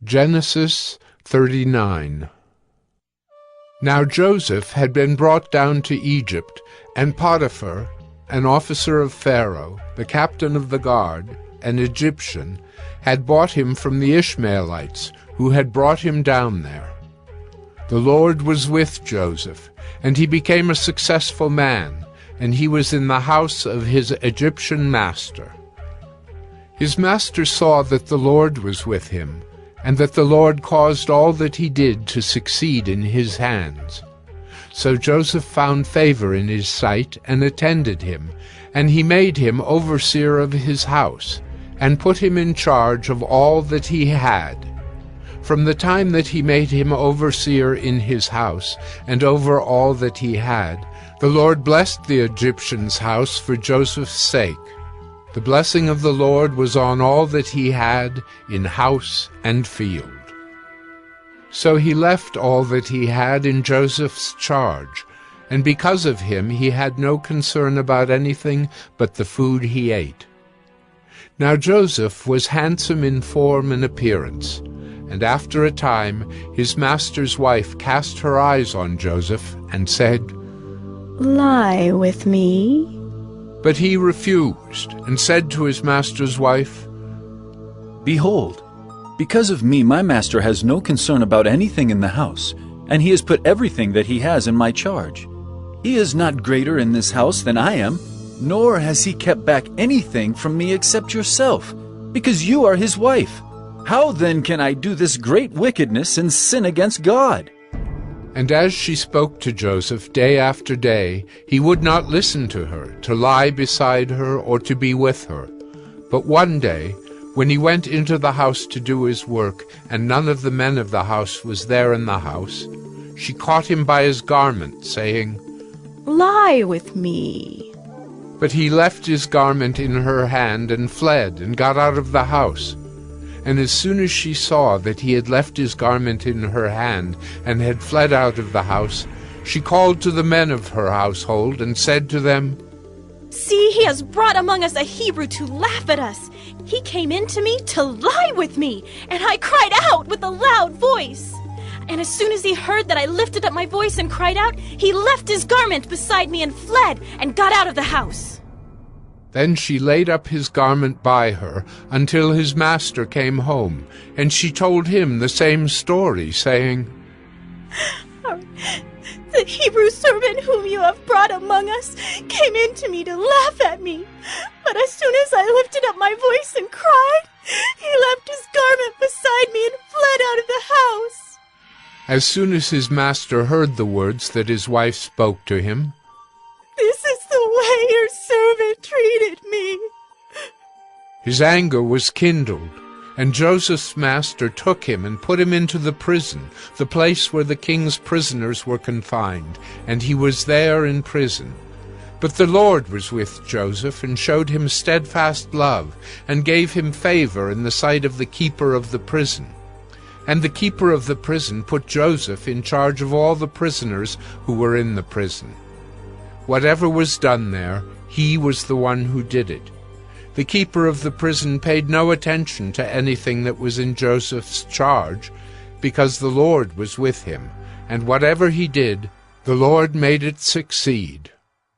Genesis 39. Now Joseph had been brought down to Egypt, and Potiphar, an officer of Pharaoh, the captain of the guard, an Egyptian, had bought him from the Ishmaelites, who had brought him down there. The Lord was with Joseph, and he became a successful man, and he was in the house of his Egyptian master. His master saw that the Lord was with him, and that the Lord caused all that he did to succeed in his hands. So Joseph found favor in his sight, and attended him, and he made him overseer of his house, and put him in charge of all that he had. From the time that he made him overseer in his house, and over all that he had, the Lord blessed the Egyptian's house for Joseph's sake. The blessing of the Lord was on all that he had in house and field. So he left all that he had in Joseph's charge, and because of him he had no concern about anything but the food he ate. Now Joseph was handsome in form and appearance, and after a time his master's wife cast her eyes on Joseph and said, "Lie with me." But he refused, and said to his master's wife, "Behold, because of me my master has no concern about anything in the house, and he has put everything that he has in my charge. He is not greater in this house than I am, nor has he kept back anything from me except yourself, because you are his wife. How then can I do this great wickedness and sin against God?" And as she spoke to Joseph day after day, he would not listen to her, to lie beside her or to be with her. But one day, when he went into the house to do his work, and none of the men of the house was there in the house, she caught him by his garment, saying, "Lie with me." But he left his garment in her hand and fled, and got out of the house. And as soon as she saw that he had left his garment in her hand and had fled out of the house, she called to the men of her household and said to them, "See, he has brought among us a Hebrew to laugh at us. He came in to me to lie with me, and I cried out with a loud voice. And as soon as he heard that I lifted up my voice and cried out, he left his garment beside me and fled and got out of the house." Then she laid up his garment by her until his master came home, and she told him the same story, saying, "The Hebrew servant whom you have brought among us came in to me to laugh at me. But as soon as I lifted up my voice and cried, he left his garment beside me and fled out of the house." As soon as his master heard the words that his wife spoke to him, "This is the way your servant treated me," his anger was kindled, and Joseph's master took him and put him into the prison, the place where the king's prisoners were confined, and he was there in prison. But the Lord was with Joseph, and showed him steadfast love, and gave him favor in the sight of the keeper of the prison. And the keeper of the prison put Joseph in charge of all the prisoners who were in the prison. Whatever was done there, he was the one who did it. The keeper of the prison paid no attention to anything that was in Joseph's charge, because the Lord was with him, and whatever he did, the Lord made it succeed.